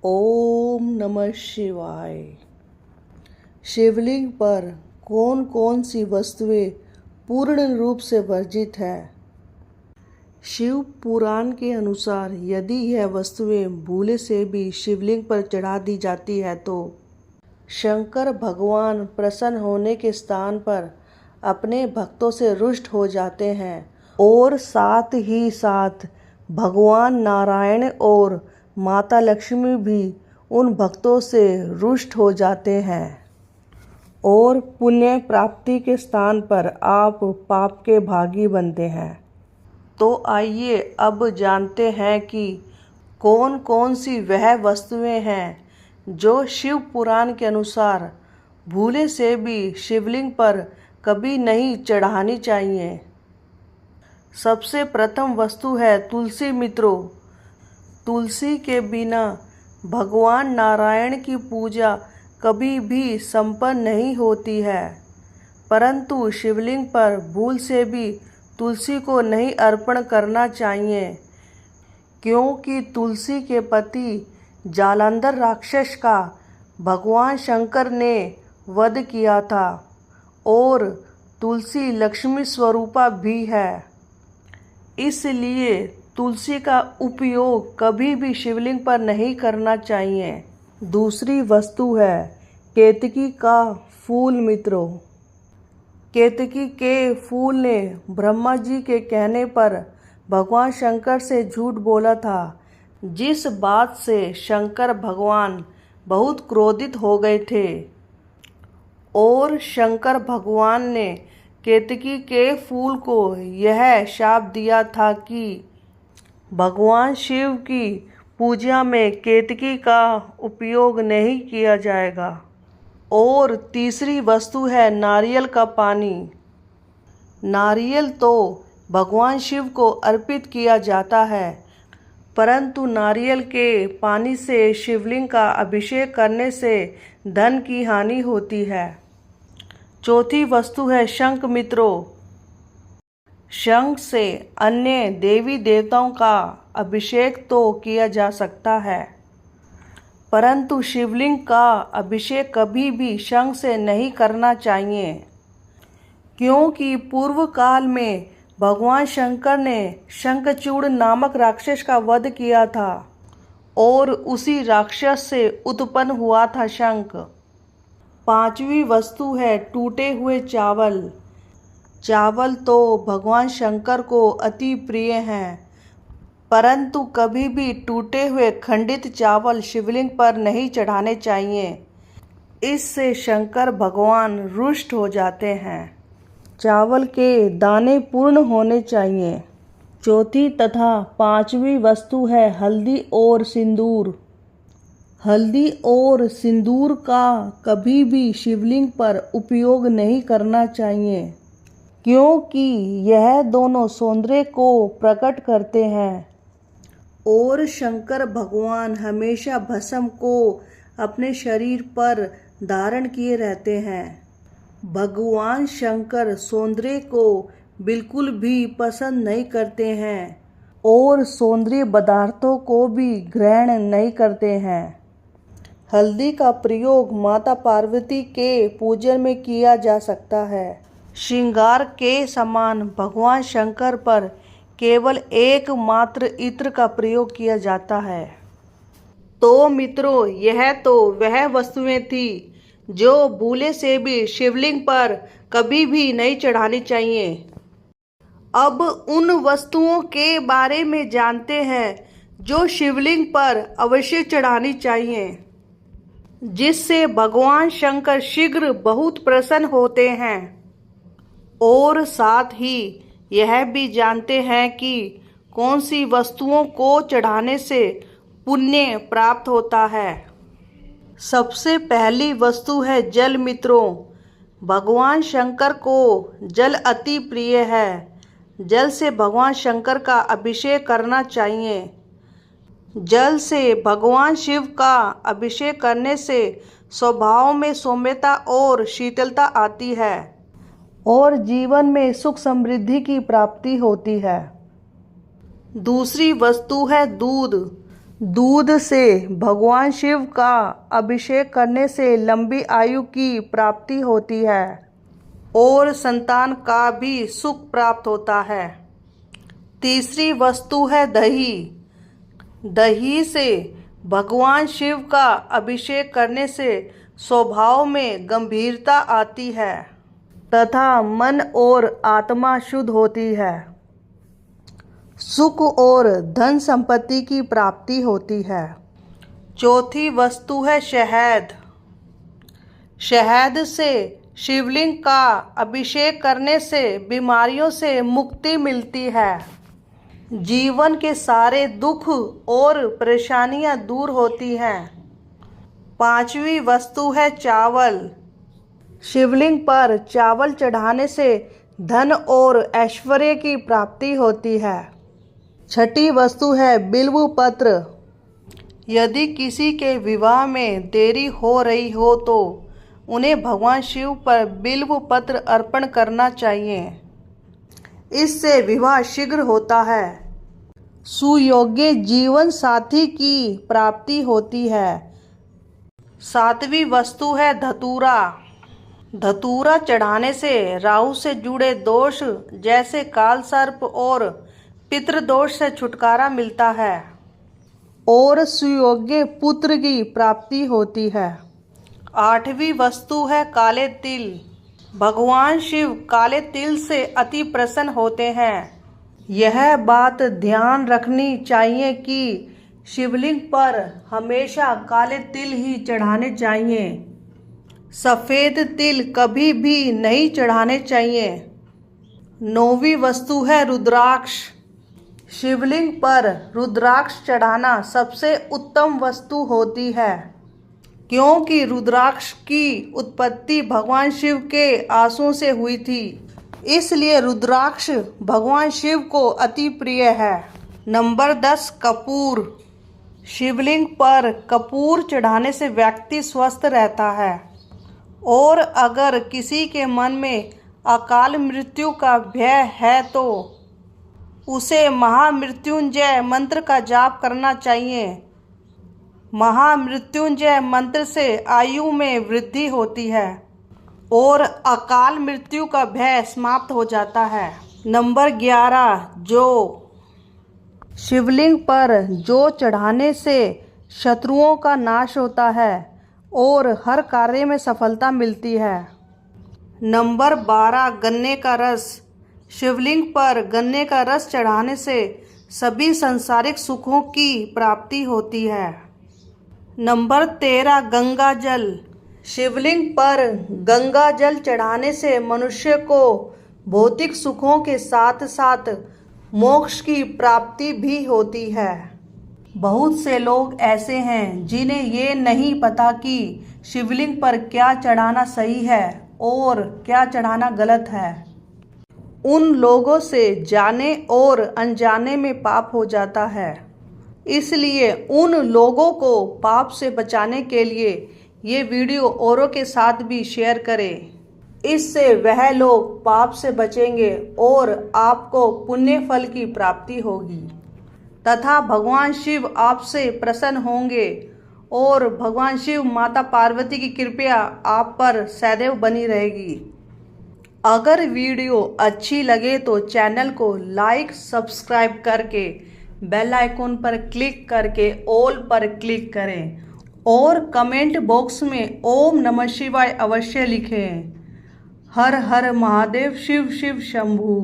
ओम नमः शिवाय। शिवलिंग पर कौन कौन सी वस्तुएं पूर्ण रूप से वर्जित है? शिव पुराण के अनुसार यदि यह वस्तुएं भूले से भी शिवलिंग पर चढ़ा दी जाती है तो शंकर भगवान प्रसन्न होने के स्थान पर अपने भक्तों से रुष्ट हो जाते हैं और साथ ही साथ भगवान नारायण और माता लक्ष्मी भी उन भक्तों से रुष्ट हो जाते हैं और पुण्य प्राप्ति के स्थान पर आप पाप के भागी बनते हैं। तो आइए अब जानते हैं कि कौन कौन सी वह वस्तुएं हैं जो शिव पुराण के अनुसार भूले से भी शिवलिंग पर कभी नहीं चढ़ानी चाहिए। सबसे प्रथम वस्तु है तुलसी। मित्रों, तुलसी के बिना भगवान नारायण की पूजा कभी भी संपन्न नहीं होती है, परंतु शिवलिंग पर भूल से भी तुलसी को नहीं अर्पण करना चाहिए, क्योंकि तुलसी के पति जालंधर राक्षस का भगवान शंकर ने वध किया था और तुलसी लक्ष्मी स्वरूपा भी है। इसलिए तुलसी का उपयोग कभी भी शिवलिंग पर नहीं करना चाहिए। दूसरी वस्तु है केतकी का फूल। मित्रों, केतकी के फूल ने ब्रह्मा जी के कहने पर भगवान शंकर से झूठ बोला था, जिस बात से शंकर भगवान बहुत क्रोधित हो गए थे और शंकर भगवान ने केतकी के फूल को यह शाप दिया था कि भगवान शिव की पूजा में केतकी का उपयोग नहीं किया जाएगा। और तीसरी वस्तु है नारियल का पानी। नारियल तो भगवान शिव को अर्पित किया जाता है, परंतु नारियल के पानी से शिवलिंग का अभिषेक करने से धन की हानि होती है। चौथी वस्तु है शंख। मित्रों, शंख से अन्य देवी देवताओं का अभिषेक तो किया जा सकता है, परंतु शिवलिंग का अभिषेक कभी भी शंख से नहीं करना चाहिए, क्योंकि पूर्व काल में भगवान शंकर ने शंखचूड़ नामक राक्षस का वध किया था और उसी राक्षस से उत्पन्न हुआ था शंख। पांचवी वस्तु है टूटे हुए चावल। चावल तो भगवान शंकर को अति प्रिय हैं, परंतु कभी भी टूटे हुए खंडित चावल शिवलिंग पर नहीं चढ़ाने चाहिए, इससे शंकर भगवान रुष्ट हो जाते हैं। चावल के दाने पूर्ण होने चाहिए। चौथी तथा पांचवी वस्तु है हल्दी और सिंदूर। हल्दी और सिंदूर का कभी भी शिवलिंग पर उपयोग नहीं करना चाहिए, क्योंकि यह दोनों सौंदर्य को प्रकट करते हैं और शंकर भगवान हमेशा भस्म को अपने शरीर पर धारण किए रहते हैं। भगवान शंकर सौंदर्य को बिल्कुल भी पसंद नहीं करते हैं और सौंदर्य पदार्थों को भी ग्रहण नहीं करते हैं। हल्दी का प्रयोग माता पार्वती के पूजन में किया जा सकता है। श्रृंगार के समान भगवान शंकर पर केवल एकमात्र इत्र का प्रयोग किया जाता है। तो मित्रों, यह तो वह वस्तुएं थी जो भूले से भी शिवलिंग पर कभी भी नहीं चढ़ानी चाहिए। अब उन वस्तुओं के बारे में जानते हैं जो शिवलिंग पर अवश्य चढ़ानी चाहिए, जिससे भगवान शंकर शीघ्र बहुत प्रसन्न होते हैं। और साथ ही यह भी जानते हैं कि कौन सी वस्तुओं को चढ़ाने से पुण्य प्राप्त होता है। सबसे पहली वस्तु है जल। मित्रों, भगवान शंकर को जल अति प्रिय है। जल से भगवान शंकर का अभिषेक करना चाहिए। जल से भगवान शिव का अभिषेक करने से स्वभाव में सौम्यता और शीतलता आती है और जीवन में सुख समृद्धि की प्राप्ति होती है। दूसरी वस्तु है दूध। दूध से भगवान शिव का अभिषेक करने से लंबी आयु की प्राप्ति होती है और संतान का भी सुख प्राप्त होता है। तीसरी वस्तु है दही। दही से भगवान शिव का अभिषेक करने से स्वभाव में गंभीरता आती है तथा मन और आत्मा शुद्ध होती है। सुख और धन संपत्ति की प्राप्ति होती है। चौथी वस्तु है शहद। शहद से शिवलिंग का अभिषेक करने से बीमारियों से मुक्ति मिलती है। जीवन के सारे दुख और परेशानियां दूर होती हैं। पांचवी वस्तु है चावल। शिवलिंग पर चावल चढ़ाने से धन और ऐश्वर्य की प्राप्ति होती है। छठी वस्तु है बिल्व पत्र। यदि किसी के विवाह में देरी हो रही हो तो उन्हें भगवान शिव पर बिल्व पत्र अर्पण करना चाहिए। इससे विवाह शीघ्र होता है। सुयोग्य जीवन साथी की प्राप्ति होती है। सातवीं वस्तु है धतूरा। धतूरा चढ़ाने से राहु से जुड़े दोष जैसे काल सर्प और पितृदोष से छुटकारा मिलता है और सुयोग्य पुत्र की प्राप्ति होती है। आठवीं वस्तु है काले तिल। भगवान शिव काले तिल से अति प्रसन्न होते हैं। यह बात ध्यान रखनी चाहिए कि शिवलिंग पर हमेशा काले तिल ही चढ़ाने चाहिए। सफ़ेद तिल कभी भी नहीं चढ़ाने चाहिए। नौवीं वस्तु है रुद्राक्ष। शिवलिंग पर रुद्राक्ष चढ़ाना सबसे उत्तम वस्तु होती है क्योंकि रुद्राक्ष की उत्पत्ति भगवान शिव के आंसुओं से हुई थी। इसलिए रुद्राक्ष भगवान शिव को अति प्रिय है। नंबर 10 कपूर। शिवलिंग पर कपूर चढ़ाने से व्यक्ति स्वस्थ रहता है और अगर किसी के मन में अकाल मृत्यु का भय है तो उसे महामृत्युंजय मंत्र का जाप करना चाहिए। महामृत्युंजय मंत्र से आयु में वृद्धि होती है और अकाल मृत्यु का भय समाप्त हो जाता है। नंबर 11 जौ। शिवलिंग पर जौ चढ़ाने से शत्रुओं का नाश होता है और हर कार्य में सफलता मिलती है। नंबर 12 गन्ने का रस। शिवलिंग पर गन्ने का रस चढ़ाने से सभी सांसारिक सुखों की प्राप्ति होती है। नंबर 13 गंगा जल। शिवलिंग पर गंगा जल चढ़ाने से मनुष्य को भौतिक सुखों के साथ साथ मोक्ष की प्राप्ति भी होती है। बहुत से लोग ऐसे हैं जिन्हें ये नहीं पता कि शिवलिंग पर क्या चढ़ाना सही है और क्या चढ़ाना गलत है। उन लोगों से जाने और अनजाने में पाप हो जाता है। इसलिए उन लोगों को पाप से बचाने के लिए ये वीडियो औरों के साथ भी शेयर करें। इससे वह लोग पाप से बचेंगे और आपको पुण्य फल की प्राप्ति होगी तथा भगवान शिव आपसे प्रसन्न होंगे और भगवान शिव माता पार्वती की कृपा आप पर सदैव बनी रहेगी। अगर वीडियो अच्छी लगे तो चैनल को लाइक सब्सक्राइब करके बेल आइकॉन पर क्लिक करके ऑल पर क्लिक करें और कमेंट बॉक्स में ओम नमः शिवाय अवश्य लिखें। हर हर महादेव शिव शिव शंभू।